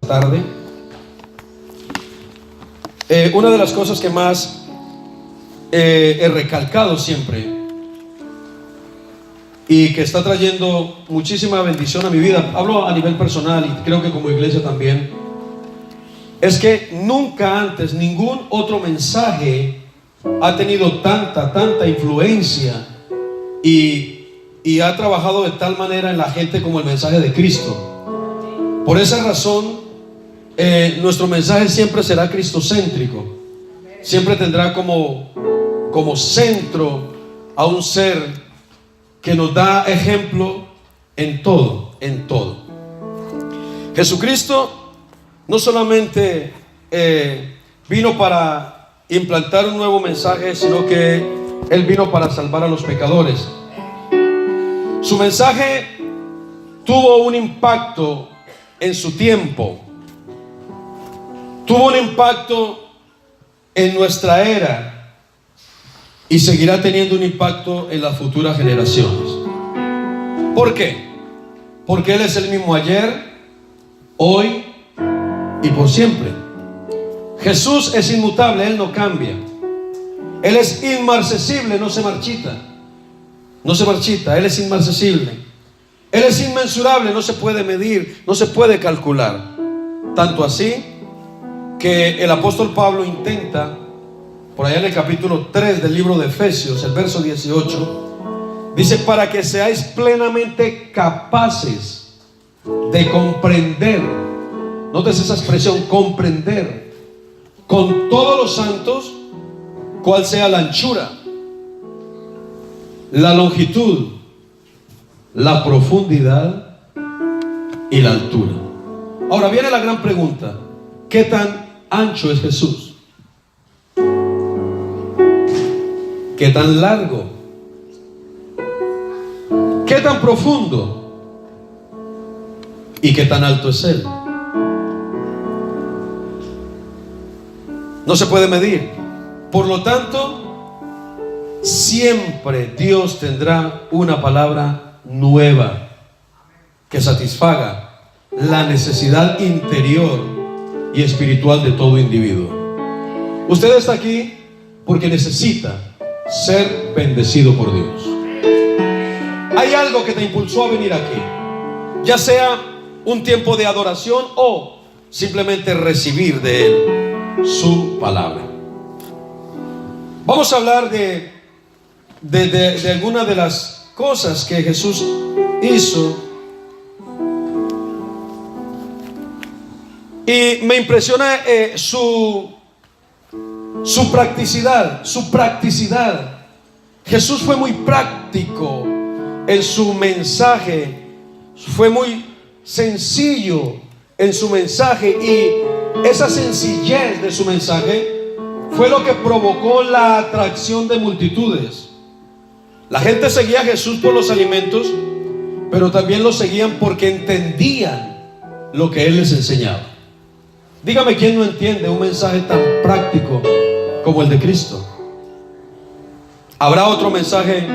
tarde. Una de las cosas que más he recalcado siempre y que está trayendo muchísima bendición a mi vida, hablo a nivel personal y creo que como iglesia también, es que nunca antes ningún otro mensaje ha tenido tanta influencia y ha trabajado de tal manera en la gente como el mensaje de Cristo. Por esa razón, nuestro mensaje siempre será cristocéntrico. Siempre tendrá como centro a un ser que nos da ejemplo en todo. Jesucristo no solamente vino para implantar un nuevo mensaje, sino que Él vino para salvar a los pecadores. Su mensaje tuvo un impacto en su tiempo, tuvo un impacto en nuestra era y seguirá teniendo un impacto en las futuras generaciones. ¿Por qué? Porque Él es el mismo ayer, hoy y por siempre. Jesús es inmutable, Él no cambia. Él es inmarcesible, no se marchita. Él es inmarcesible. Él es inmensurable, no se puede medir, no se puede calcular. Tanto así que el apóstol Pablo intenta, por allá en el capítulo 3 del libro de Efesios, el verso 18, dice: para que seáis plenamente capaces de comprender, notes esa expresión, comprender con todos los santos cuál sea la anchura, la longitud, la profundidad y la altura. Ahora viene la gran pregunta: ¿qué tan ancho es Jesús? ¿Qué tan largo? ¿Qué tan profundo? ¿Y qué tan alto es Él? No se puede medir. Por lo tanto, siempre Dios tendrá una palabra nueva que satisfaga la necesidad interior y espiritual de todo individuo. Usted está aquí porque necesita ser bendecido por Dios. Hay algo que te impulsó a venir aquí, ya sea un tiempo de adoración o simplemente recibir de Él su palabra. Vamos a hablar de algunas de las cosas que Jesús hizo. Y me impresiona su practicidad. Jesús fue muy práctico en su mensaje, fue muy sencillo en su mensaje, y esa sencillez de su mensaje fue lo que provocó la atracción de multitudes. La gente seguía a Jesús por los alimentos, pero también lo seguían porque entendían lo que Él les enseñaba. Dígame quién no entiende un mensaje tan práctico como el de Cristo. ¿Habrá otro mensaje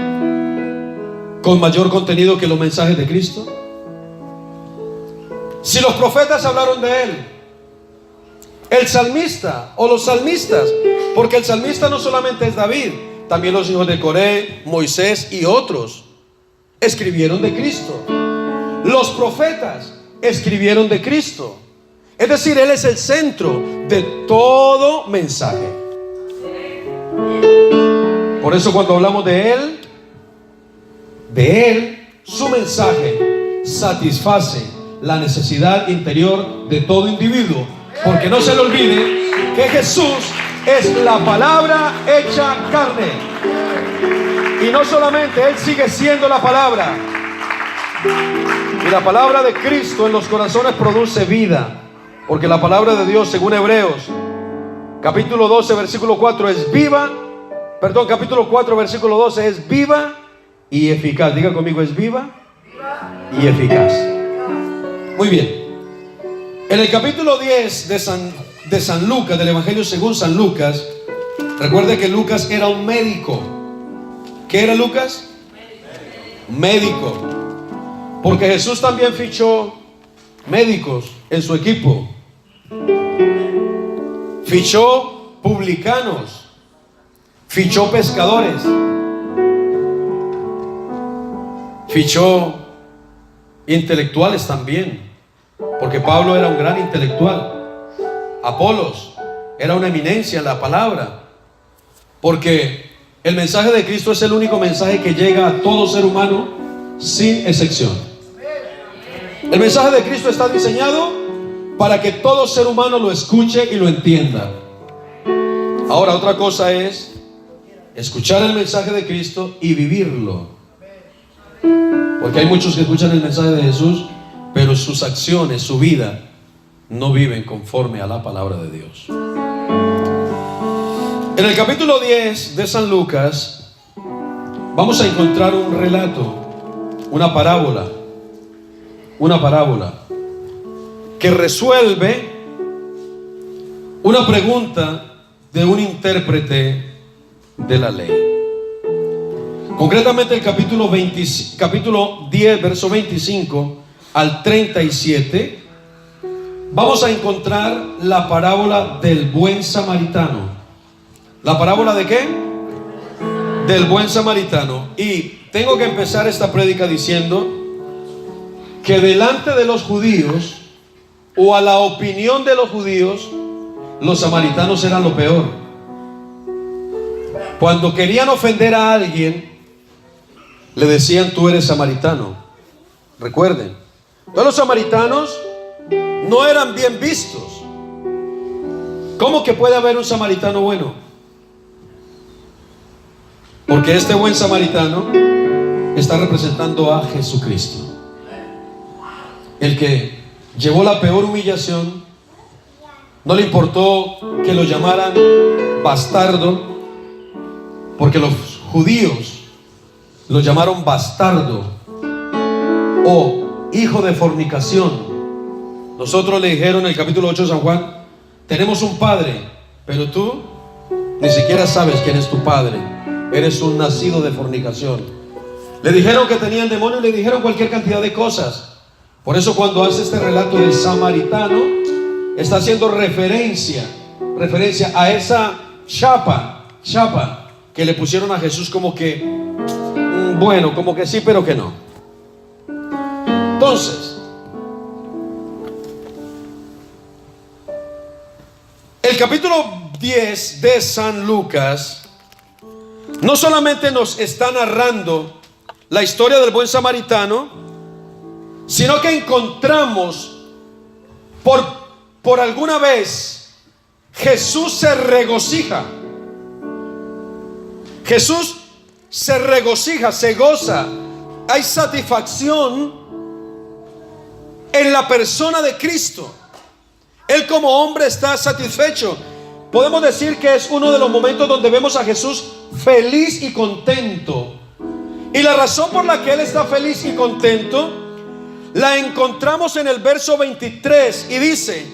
con mayor contenido que los mensajes de Cristo? Si los profetas hablaron de Él, el salmista o los salmistas, porque el salmista no solamente es David, también los hijos de Coré, Moisés y otros escribieron de Cristo. Los profetas escribieron de Cristo. Es decir, Él es el centro de todo mensaje. Por eso cuando hablamos de Él, su mensaje satisface la necesidad interior de todo individuo. Porque no se le olvide que Jesús es la palabra hecha carne. Y no solamente, Él sigue siendo la palabra. Y la palabra de Cristo en los corazones produce vida. Porque la palabra de Dios, según Hebreos capítulo 12 versículo 4, capítulo 4 versículo 12, es viva y eficaz. Diga conmigo, es viva y eficaz. Muy bien. En el capítulo 10 de San Lucas, del Evangelio según San Lucas, recuerde que Lucas era un médico. ¿Qué era Lucas? Médico. Porque Jesús también fichó médicos en su equipo. Fichó publicanos, fichó pescadores, fichó intelectuales también, porque Pablo era un gran intelectual. Apolos era una eminencia en la palabra, porque el mensaje de Cristo es el único mensaje que llega a todo ser humano sin excepción. El mensaje de Cristo está diseñado para que todo ser humano lo escuche y lo entienda. Ahora, otra cosa es escuchar el mensaje de Cristo y vivirlo, porque hay muchos que escuchan el mensaje de Jesús, pero sus acciones, su vida, no viven conforme a la palabra de Dios. En el capítulo 10 de San Lucas vamos a encontrar un relato, una parábola que resuelve una pregunta de un intérprete de la ley. Concretamente el capítulo 10, verso 25 al 37, vamos a encontrar la parábola del buen samaritano. ¿La parábola de qué? Del buen samaritano. Y tengo que empezar esta prédica diciendo que delante de los judíos, o a la opinión de los judíos, los samaritanos eran lo peor. Cuando querían ofender a alguien, le decían: tú eres samaritano. Recuerden, todos los samaritanos no eran bien vistos. ¿Cómo que puede haber un samaritano bueno? Porque este buen samaritano está representando a Jesucristo, el que llevó la peor humillación. No le importó que lo llamaran bastardo, porque los judíos lo llamaron bastardo o hijo de fornicación. Nosotros le dijeron en el capítulo 8 de San Juan: tenemos un padre, pero tú ni siquiera sabes quién es tu padre. Eres un nacido de fornicación. Le dijeron que tenía el demonio, le dijeron cualquier cantidad de cosas. Por eso cuando hace este relato de samaritano, está haciendo referencia a esa chapa que le pusieron a Jesús, como que bueno, como que sí, pero que no. Entonces, el capítulo 10 de San Lucas no solamente nos está narrando la historia del buen samaritano, sino que encontramos por alguna vez Jesús se regocija. Jesús se regocija, se goza. Hay satisfacción en la persona de Cristo. Él como hombre está satisfecho. Podemos decir que es uno de los momentos donde vemos a Jesús feliz y contento. Y la razón por la que Él está feliz y contento la encontramos en el verso 23, y dice: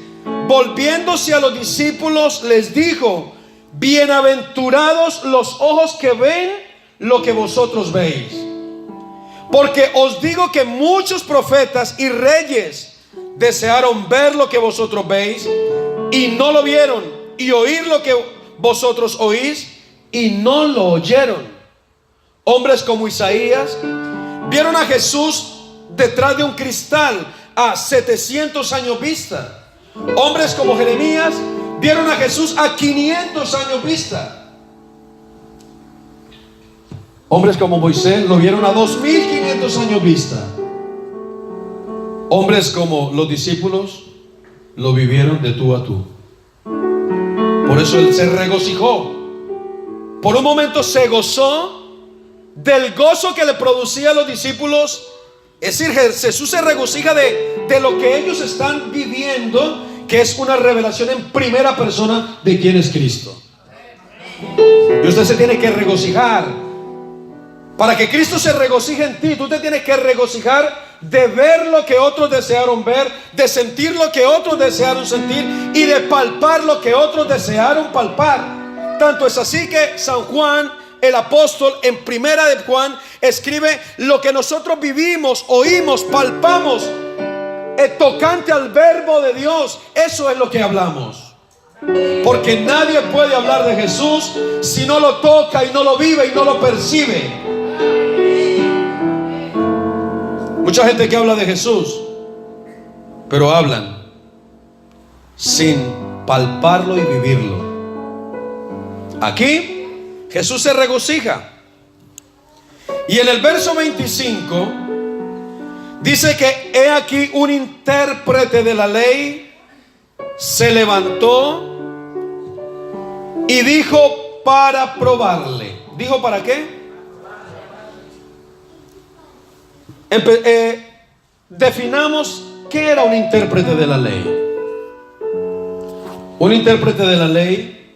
volviéndose a los discípulos les dijo: bienaventurados los ojos que ven lo que vosotros veis, porque os digo que muchos profetas y reyes desearon ver lo que vosotros veis y no lo vieron, y oír lo que vosotros oís y no lo oyeron. Hombres como Isaías vieron a Jesús detrás de un cristal a 700 años vista. Hombres como Jeremías vieron a Jesús a 500 años vista. Hombres como Moisés lo vieron a 2500 años vista. Hombres como los discípulos lo vivieron de tú a tú. Por eso Él se regocijó. Por un momento se gozó del gozo que le producía a los discípulos. Es decir, Jesús se regocija de lo que ellos están viviendo, que es una revelación en primera persona de quién es Cristo. Y usted se tiene que regocijar. Para que Cristo se regocije en ti, tú te tienes que regocijar de ver lo que otros desearon ver, de sentir lo que otros desearon sentir y de palpar lo que otros desearon palpar. Tanto es así que San Juan, el apóstol, en primera de Juan escribe: lo que nosotros vivimos, oímos, palpamos tocante al verbo de Dios. Eso es lo que hablamos. Porque nadie puede hablar de Jesús si no lo toca y no lo vive y no lo percibe. Mucha gente que habla de Jesús, pero hablan sin palparlo y vivirlo. Aquí Jesús se regocija. Y en el verso 25 dice que he aquí un intérprete de la ley se levantó y dijo para probarle. ¿Dijo para qué? Definamos qué era un intérprete de la ley. Un intérprete de la ley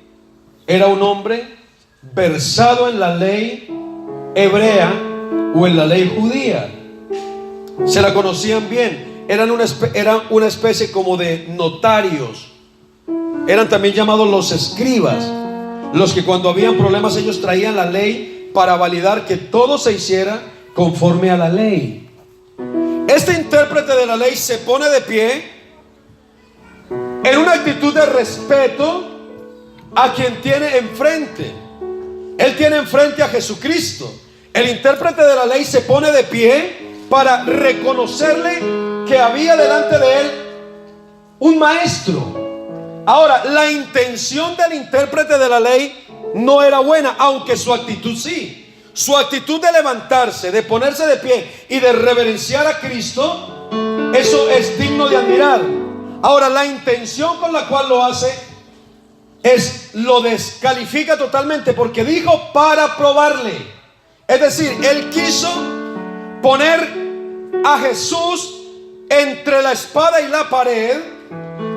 era un hombre versado en la ley hebrea o en la ley judía. Se la conocían bien. Eran una especie como de notarios. Eran también llamados los escribas, los que cuando habían problemas ellos traían la ley para validar que todo se hiciera conforme a la ley. Este intérprete de la ley se pone de pie en una actitud de respeto a quien tiene enfrente. Él tiene enfrente a Jesucristo. El intérprete de la ley se pone de pie para reconocerle que había delante de él un maestro. Ahora, la intención del intérprete de la ley no era buena, aunque su actitud sí. Su actitud de levantarse, de ponerse de pie y de reverenciar a Cristo, eso es digno de admirar. Ahora, la intención con la cual lo hace lo descalifica totalmente, porque dijo para probarle. Es decir, él quiso poner a Jesús entre la espada y la pared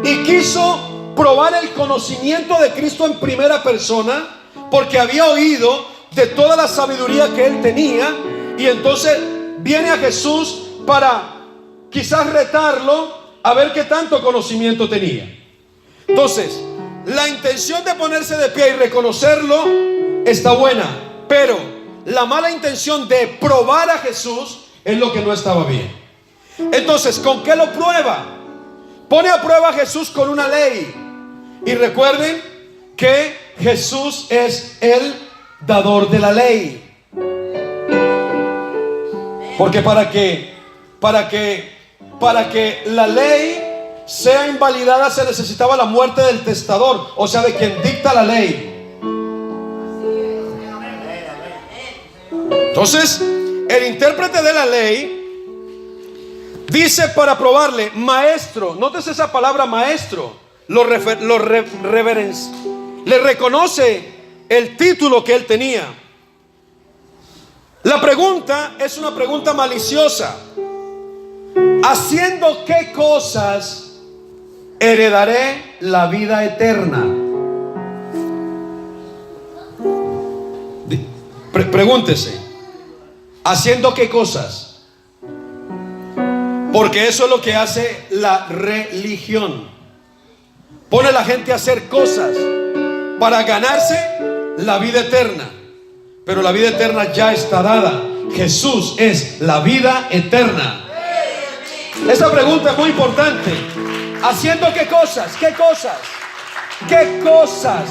y quiso probar el conocimiento de Cristo en primera persona, porque había oído de toda la sabiduría que él tenía. Y entonces viene a Jesús para quizás retarlo a ver qué tanto conocimiento tenía. Entonces, la intención de ponerse de pie y reconocerlo está buena, pero la mala intención de probar a Jesús es lo que no estaba bien. Entonces, ¿con qué lo prueba? Pone a prueba a Jesús con una ley. Y recuerden que Jesús es el dador de la ley. Porque para que la ley sea invalidada se necesitaba la muerte del testador, o sea, de quien dicta la ley. Entonces, el intérprete de la ley dice para probarle, maestro. Nótese esa palabra maestro. Le reconoce el título que él tenía. La pregunta es una pregunta maliciosa. ¿Haciendo qué cosas heredaré la vida eterna? Pregúntese, ¿haciendo qué cosas? Porque eso es lo que hace la religión. Pone a la gente a hacer cosas para ganarse la vida eterna. Pero la vida eterna ya está dada. Jesús es la vida eterna. Esta pregunta es muy importante. ¿Haciendo qué cosas? ¿Qué cosas? ¿Qué cosas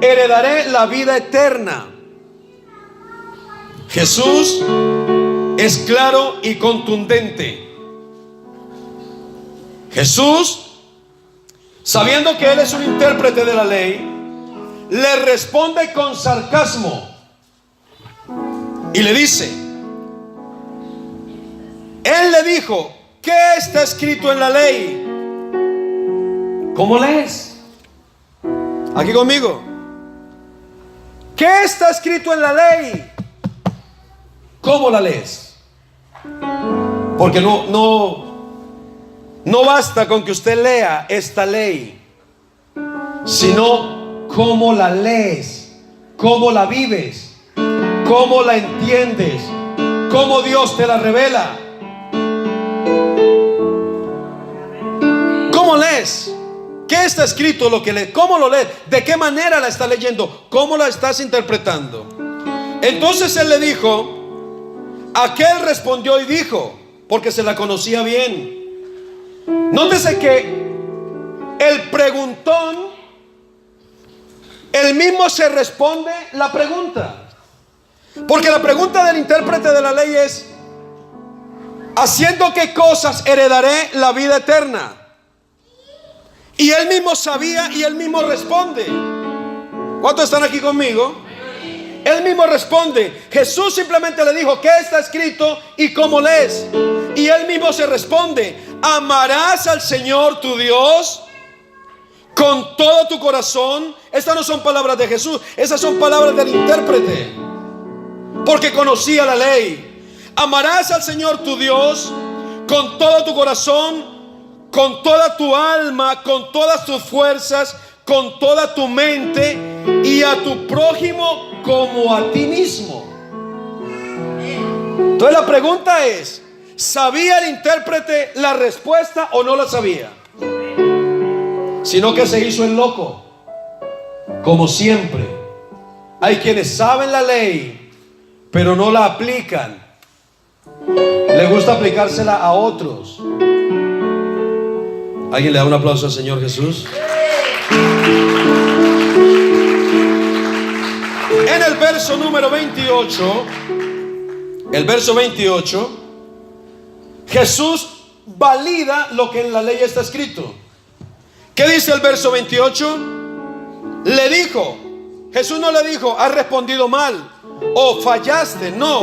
heredaré la vida eterna? Jesús es claro y contundente. Jesús, sabiendo que él es un intérprete de la ley, le responde con sarcasmo y le dice, él le dijo, ¿qué está escrito en la ley? ¿Cómo lees? Aquí conmigo. ¿Qué está escrito en la ley? ¿Cómo la lees? Porque no basta con que usted lea esta ley, sino cómo la lees, cómo la vives, cómo la entiendes, cómo Dios te la revela. ¿Cómo lees? ¿Qué está escrito? Lo que lees, ¿cómo lo lees? ¿De qué manera la estás leyendo? ¿Cómo la estás interpretando? Entonces él le dijo, aquel respondió y dijo, porque se la conocía bien, Nótese que el preguntón, él mismo se responde la pregunta. Porque la pregunta del intérprete de la ley es: ¿haciendo qué cosas heredaré la vida eterna? Y él mismo sabía y él mismo responde. ¿Cuántos están aquí conmigo? Él mismo responde. Jesús simplemente le dijo: ¿qué está escrito y cómo lees? Y él mismo se responde: amarás al Señor tu Dios con todo tu corazón. Estas no son palabras de Jesús, esas son palabras del intérprete, porque conocía la ley. Amarás al Señor tu Dios con todo tu corazón, con toda tu alma, con todas tus fuerzas, con toda tu mente, y a tu prójimo como a ti mismo. Entonces la pregunta es: ¿sabía el intérprete la respuesta o no la sabía? Sino que se hizo el loco. Como siempre, hay quienes saben la ley pero no la aplican. Le gusta aplicársela a otros. ¿Alguien le da un aplauso al Señor Jesús? En el verso número 28, el verso 28, Jesús valida lo que en la ley está escrito. ¿Qué dice el verso 28? Le dijo, Jesús no le dijo: has respondido mal o fallaste. No,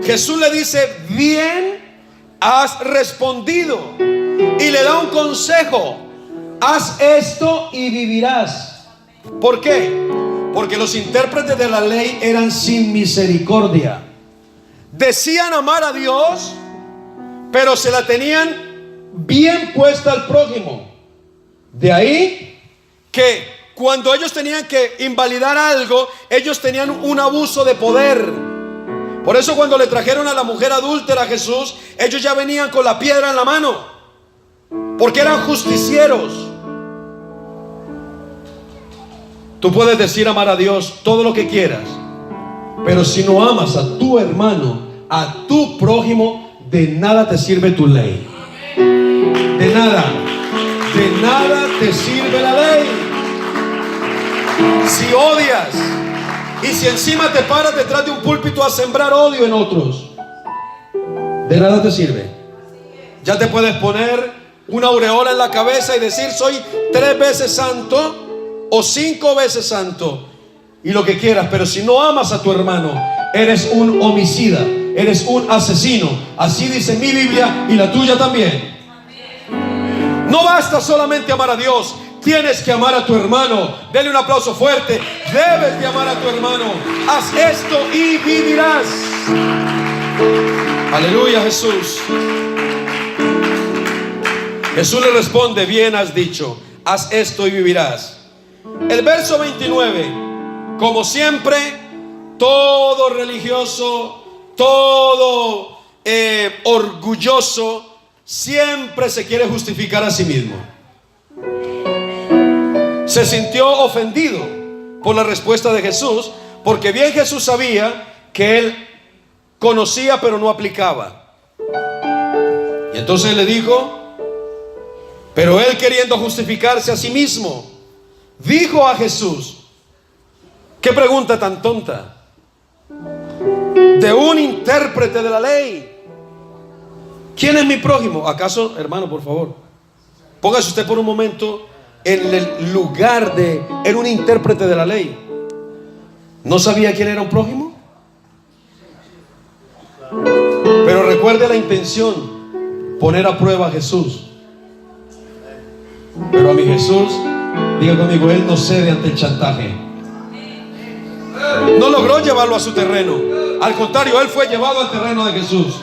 Jesús le dice: bien has respondido. Y le da un consejo: haz esto y vivirás. ¿Por qué? Porque los intérpretes de la ley eran sin misericordia. Decían amar a Dios, pero se la tenían bien puesta al prójimo. De ahí que cuando ellos tenían que invalidar algo, ellos tenían un abuso de poder. Por eso cuando le trajeron a la mujer adúltera a Jesús, ellos ya venían con la piedra en la mano, porque eran justicieros. Tú puedes decir amar a Dios todo lo que quieras, pero si no amas a tu hermano, a tu prójimo, de nada te sirve tu ley. De nada te sirve la ley. Si odias y si encima te paras detrás de un púlpito a sembrar odio en otros, de nada te sirve. Ya te puedes poner una aureola en la cabeza y decir: soy 3 veces santo o 5 veces santo, y lo que quieras, pero si no amas a tu hermano, eres un homicida, eres un asesino. Así dice mi Biblia y la tuya también. No basta solamente amar a Dios, tienes que amar a tu hermano. Dele un aplauso fuerte. Debes de amar a tu hermano. Haz esto y vivirás. Aleluya, Jesús. Jesús le responde: bien has dicho, haz esto y vivirás. El verso 29, como siempre, todo religioso, todo orgulloso, siempre se quiere justificar a sí mismo. Se sintió ofendido por la respuesta de Jesús, porque bien Jesús sabía que él conocía pero no aplicaba. Y entonces le dijo, pero él, queriendo justificarse a sí mismo, dijo a Jesús: qué pregunta tan tonta de un intérprete de la ley. ¿Quién es mi prójimo? ¿Acaso, hermano, por favor, póngase usted por un momento en el lugar de un intérprete de la ley? ¿No sabía quién era un prójimo? Pero recuerde la intención: poner a prueba a Jesús. Pero a mi Jesús, diga conmigo, él no cede ante el chantaje. No logró llevarlo a su terreno. Al contrario, él fue llevado al terreno de Jesús.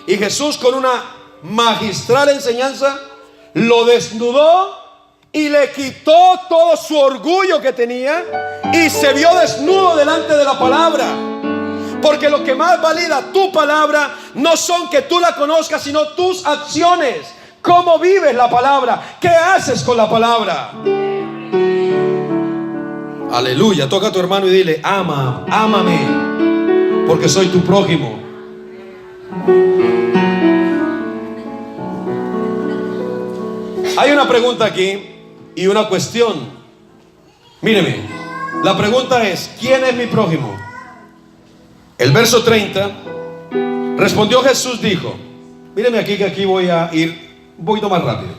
Y Jesús, con una magistral enseñanza, lo desnudó y le quitó todo su orgullo que tenía, y se vio desnudo delante de la palabra. Porque lo que más valida tu palabra no son que tú la conozcas, sino tus acciones. ¿Cómo vives la palabra? ¿Qué haces con la palabra? Aleluya. Toca a tu hermano y dile: ámame, porque soy tu prójimo. Hay una pregunta aquí y una cuestión. Míreme, la pregunta es: ¿quién es mi prójimo? El verso 30, respondió Jesús, dijo, míreme aquí, que aquí voy a ir un poquito más rápido.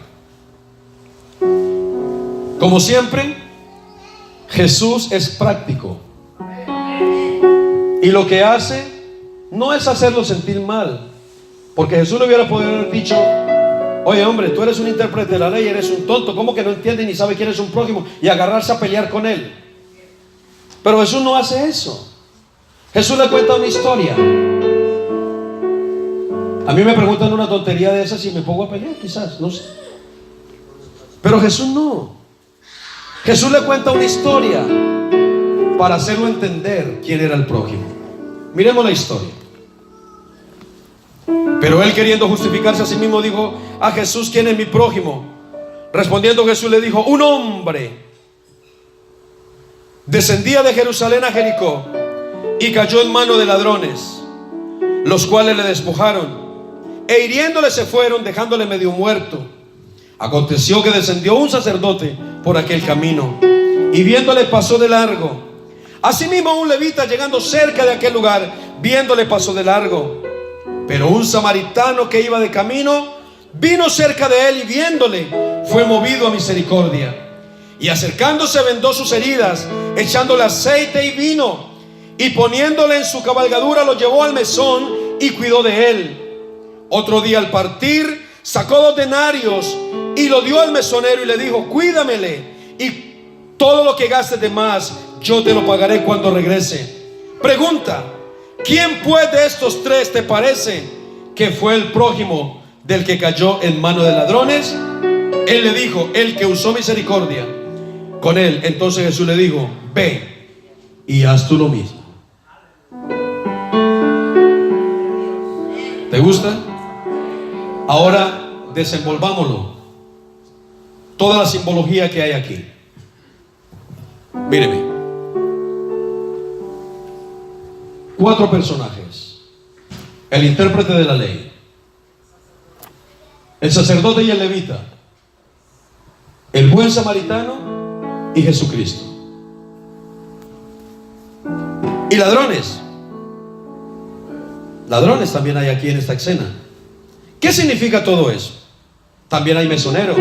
Como siempre, Jesús es práctico, y lo que hace no es hacerlo sentir mal, porque Jesús le hubiera podido haber dicho: oye, hombre, tú eres un intérprete de la ley, eres un tonto, ¿cómo que no entiendes ni sabe quién es un prójimo? Y agarrarse a pelear con él. Pero Jesús no hace eso. Jesús le cuenta una historia. A mí me preguntan una tontería de esas y me pongo a pelear, quizás, no sé. Pero Jesús no. Jesús le cuenta una historia para hacerlo entender quién era el prójimo. Miremos la historia. Pero él, queriendo justificarse a sí mismo, dijo a Jesús: ¿quién es mi prójimo? Respondiendo Jesús le dijo: un hombre descendía de Jerusalén a Jericó y cayó en mano de ladrones, los cuales le despojaron e hiriéndole se fueron, dejándole medio muerto. Aconteció que descendió un sacerdote por aquel camino y viéndole pasó de largo. Asimismo un levita, llegando cerca de aquel lugar, viéndole pasó de largo. Pero un samaritano que iba de camino vino cerca de él y viéndole fue movido a misericordia, y acercándose vendó sus heridas, echándole aceite y vino, y poniéndole en su cabalgadura lo llevó al mesón y cuidó de él. Otro día al partir sacó 2 denarios y lo dio al mesonero y le dijo: cuídamele, y todo lo que gastes de más yo te lo pagaré cuando regrese. Pregunta: ¿quién pues de estos 3 te parece que fue el prójimo del que cayó en mano de ladrones? Él le dijo: el que usó misericordia con él. Entonces Jesús le dijo: ve y haz tú lo mismo. ¿Te gusta? Ahora desenvolvámoslo. Toda la simbología que hay aquí. Míreme. 4 personajes: el intérprete de la ley, el sacerdote y el levita, el buen samaritano y Jesucristo. Y ladrones. Ladrones también hay aquí en esta escena. ¿Qué significa todo eso? También hay mesonero,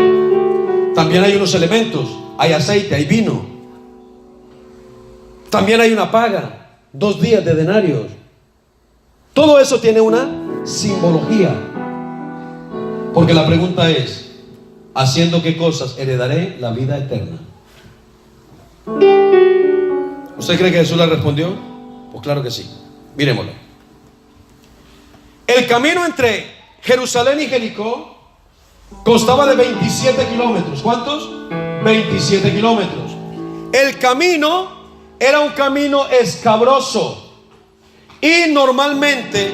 también hay unos elementos, hay aceite, hay vino, también hay una paga, 2 días de denarios. Todo eso tiene una simbología, porque la pregunta es: ¿haciendo qué cosas heredaré la vida eterna? ¿Usted cree que Jesús le respondió? Pues claro que sí. Miremoslo. El camino entre Jerusalén y Jericó constaba de 27 kilómetros. ¿Cuántos? 27 kilómetros. El camino era un camino escabroso y normalmente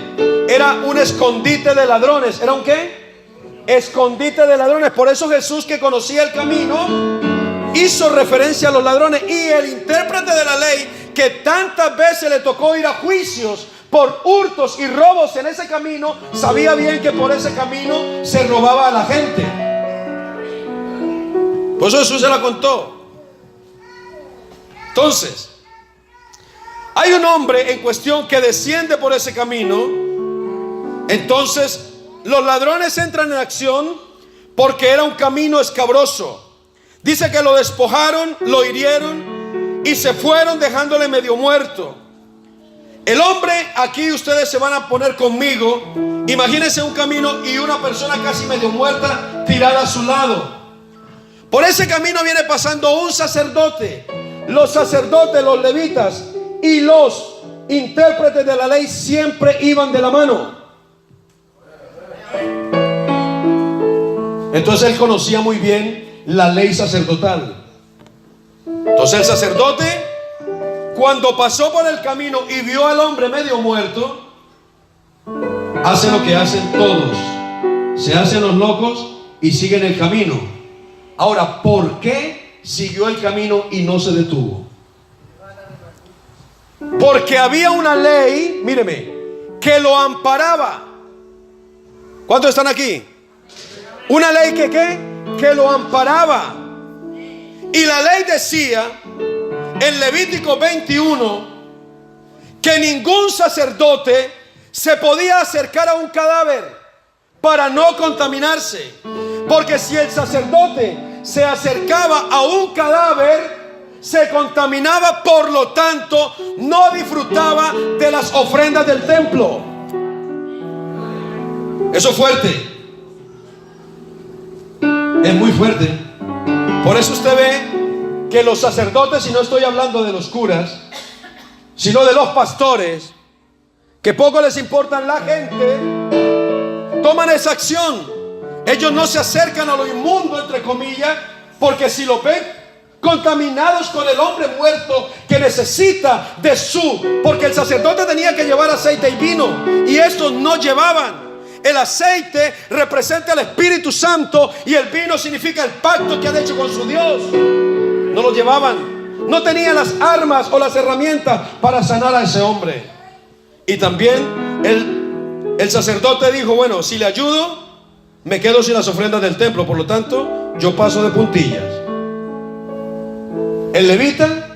era un escondite de ladrones. ¿Era un qué? Escondite de ladrones. Por eso Jesús, que conocía el camino, hizo referencia a los ladrones. Y el intérprete de la ley, que tantas veces le tocó ir a juicios por hurtos y robos en ese camino, sabía bien que por ese camino se robaba a la gente. Por eso Jesús se la contó. Entonces, hay un hombre en cuestión que desciende por ese camino. Entonces los ladrones entran en acción porque era un camino escabroso. Dice que lo despojaron, lo hirieron y se fueron, dejándole medio muerto. El hombre, aquí ustedes se van a poner conmigo. Imagínense un camino y una persona casi medio muerta tirada a su lado. Por ese camino viene pasando un sacerdote. Los sacerdotes, los levitas y los intérpretes de la ley siempre iban de la mano. Entonces él conocía muy bien la ley sacerdotal. Entonces el sacerdote, cuando pasó por el camino y vio al hombre medio muerto, hace lo que hacen todos: se hacen los locos y siguen el camino. Ahora, ¿por qué siguió el camino y no se detuvo? Porque había una ley, míreme, que lo amparaba. ¿Cuántos están aquí? Una ley que ¿qué? que lo amparaba. Y la ley decía en Levítico 21 que ningún sacerdote se podía acercar a un cadáver para no contaminarse, porque si el sacerdote se acercaba a un cadáver, se contaminaba, por lo tanto no disfrutaba de las ofrendas del templo. Eso es fuerte, es muy fuerte. Por eso usted ve que los sacerdotes, y no estoy hablando de los curas, sino de los pastores, que poco les importa la gente, toman esa acción. Ellos no se acercan a lo inmundo, entre comillas, porque si lo ven contaminados con el hombre muerto que necesita de porque el sacerdote tenía que llevar aceite y vino, y estos no llevaban. El aceite representa el Espíritu Santo y el vino significa el pacto que han hecho con su Dios. No lo llevaban, no tenían las armas o las herramientas para sanar a ese hombre. Y también el sacerdote dijo: bueno, si le ayudo, me quedo sin las ofrendas del templo, por lo tanto yo paso de puntillas. El levita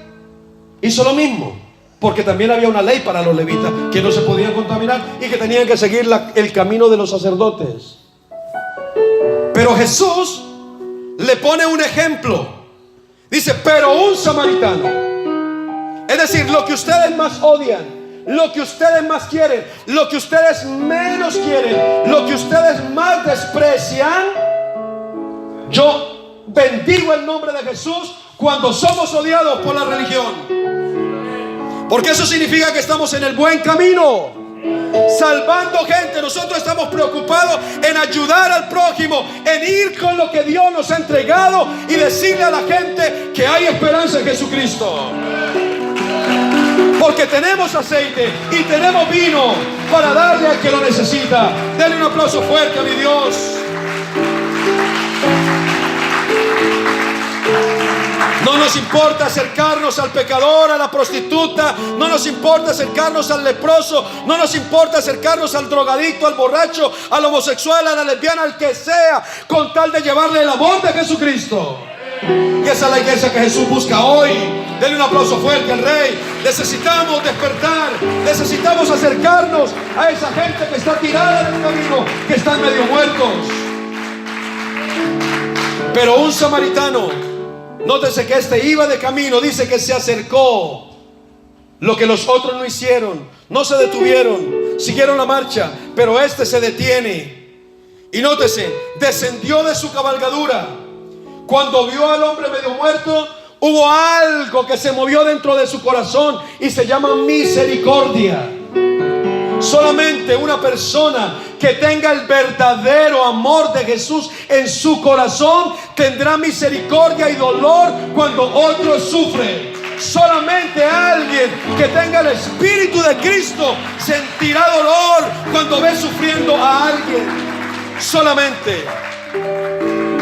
hizo lo mismo, porque también había una ley para los levitas, que no se podían contaminar y que tenían que seguir el camino de los sacerdotes. Pero Jesús le pone un ejemplo. Dice: pero un samaritano, es decir, lo que ustedes más odian, lo que ustedes más quieren, lo que ustedes menos quieren, lo que ustedes más desprecian, yo bendigo el nombre de Jesús cuando somos odiados por la religión, porque eso significa que estamos en el buen camino, salvando gente. Nosotros estamos preocupados en ayudar al prójimo, en ir con lo que Dios nos ha entregado y decirle a la gente que hay esperanza en Jesucristo, porque tenemos aceite y tenemos vino para darle al que lo necesita. Denle un aplauso fuerte a mi Dios. No nos importa acercarnos al pecador, a la prostituta, no nos importa acercarnos al leproso, no nos importa acercarnos al drogadicto, al borracho, al homosexual, a la lesbiana, al que sea, con tal de llevarle el amor de Jesucristo. Y esa es la iglesia que Jesús busca hoy. Denle un aplauso fuerte al Rey. Necesitamos despertar, necesitamos acercarnos a esa gente que está tirada en el camino, que están medio muertos. Pero un samaritano, nótese que este iba de camino, dice que se acercó. Lo que los otros no hicieron, no se detuvieron, siguieron la marcha, pero este se detiene. Y nótese, descendió de su cabalgadura. Cuando vio al hombre medio muerto, hubo algo que se movió dentro de su corazón y se llama misericordia. Solamente una persona que tenga el verdadero amor de Jesús en su corazón tendrá misericordia y dolor cuando otros sufren. Solamente alguien que tenga el Espíritu de Cristo sentirá dolor cuando ve sufriendo a alguien. Solamente.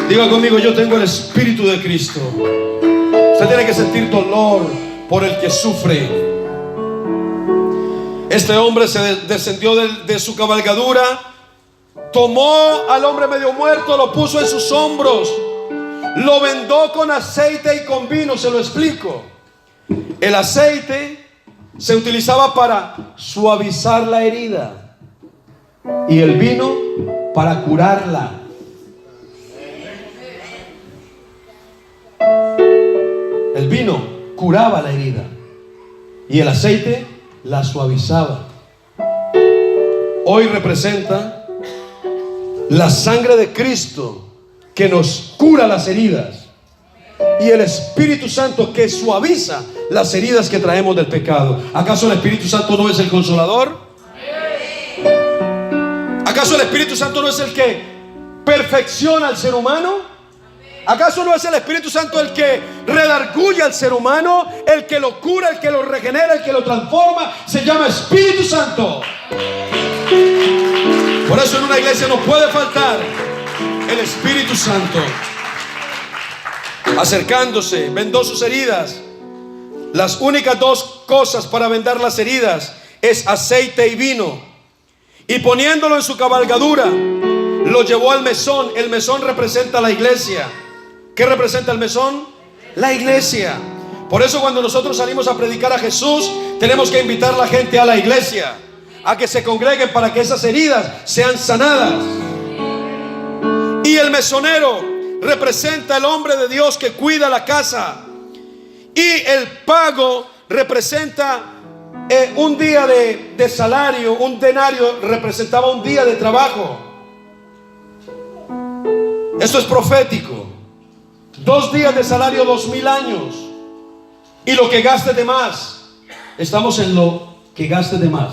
Diga conmigo: yo tengo el Espíritu de Cristo. Usted tiene que sentir dolor por el que sufre. Este hombre se descendió de su cabalgadura, tomó al hombre medio muerto, lo puso en sus hombros, lo vendó con aceite y con vino. Se lo explico. El aceite se utilizaba para suavizar la herida y el vino para curarla. El vino curaba la herida y el aceite la suavizaba. Hoy representa la sangre de Cristo que nos cura las heridas y el Espíritu Santo que suaviza las heridas que traemos del pecado. ¿Acaso el Espíritu Santo no es el consolador? ¿Acaso el Espíritu Santo no es el que perfecciona al ser humano? ¿Acaso no es el Espíritu Santo el que redarguye al ser humano, el que lo cura, el que lo regenera, el que lo transforma? Se llama Espíritu Santo. Por eso en una iglesia no puede faltar el Espíritu Santo. Acercándose, vendó sus heridas. Las únicas dos cosas para vendar las heridas es aceite y vino. Y poniéndolo en su cabalgadura, lo llevó al mesón. El mesón representa la iglesia. ¿Qué representa el mesón? La iglesia. Por eso cuando nosotros salimos a predicar a Jesús, tenemos que invitar a la gente a la iglesia, a que se congreguen para que esas heridas sean sanadas. Y el mesonero representa el hombre de Dios que cuida la casa. Y el pago representa un día de salario. Un denario representaba un día de trabajo. Eso es profético. 2 días de salario, 2000 años. Y lo que gaste de más. Estamos en lo que gaste de más.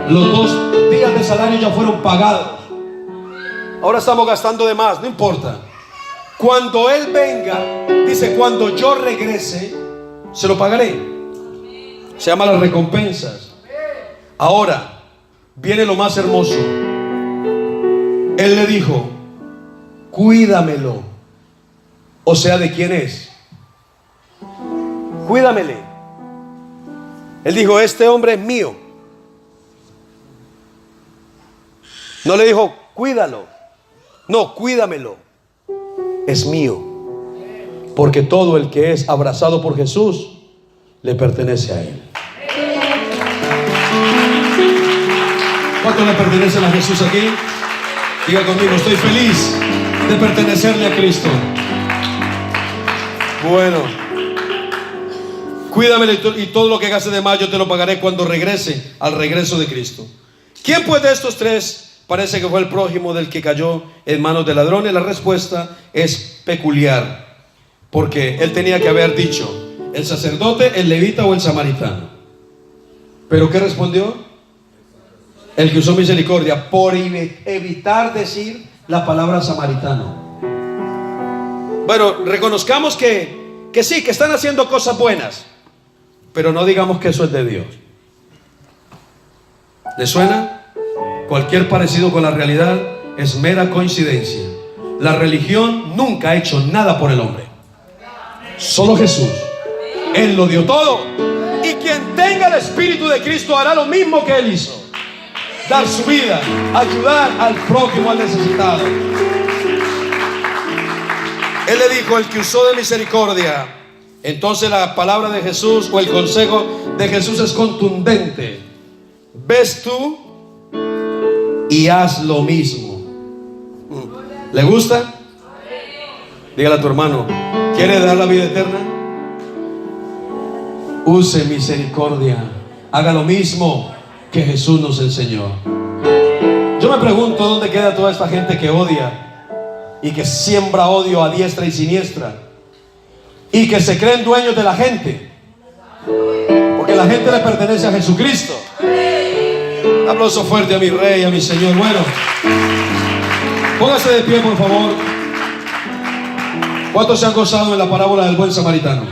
Los 2 días de salario ya fueron pagados. Ahora estamos gastando de más, no importa. Cuando Él venga, dice, cuando yo regrese, se lo pagaré. Se llama las recompensas. Ahora, viene lo más hermoso. Él le dijo, cuídamelo. O sea, ¿de quién es? Cuídamele. Él dijo, este hombre es mío. No le dijo, cuídalo. No, cuídamelo. Es mío. Porque todo el que es abrazado por Jesús le pertenece a Él. ¿Cuántos le pertenecen a Jesús aquí? Diga conmigo, estoy feliz de pertenecerle a Cristo. Bueno, cuídame y todo lo que gaste de más yo te lo pagaré cuando regrese, al regreso de Cristo. ¿Quién pues de estos 3 parece que fue el prójimo del que cayó en manos de ladrones? La respuesta es peculiar, porque él tenía que haber dicho el sacerdote, el levita o el samaritano. ¿Pero qué respondió? El que usó misericordia, por evitar decir la palabra samaritano. Bueno, reconozcamos que sí, que están haciendo cosas buenas, pero no digamos que eso es de Dios. ¿Le suena? Cualquier parecido con la realidad es mera coincidencia. La religión nunca ha hecho nada por el hombre. Solo Jesús. Él lo dio todo. Y quien tenga el Espíritu de Cristo hará lo mismo que Él hizo. Dar su vida, ayudar al prójimo, al necesitado. Él le dijo, el que usó de misericordia. Entonces la palabra de Jesús o el consejo de Jesús es contundente. Ves tú y haz lo mismo. ¿Le gusta? Dígale a tu hermano, ¿quiere dar la vida eterna? Use misericordia. Haga lo mismo que Jesús nos enseñó. Yo me pregunto dónde queda toda esta gente que odia y que siembra odio a diestra y siniestra y que se creen dueños de la gente, porque la gente le pertenece a Jesucristo. Un aplauso fuerte a mi Rey, a mi Señor. Bueno, póngase de pie, por favor. ¿Cuántos se han gozado en la parábola del buen samaritano?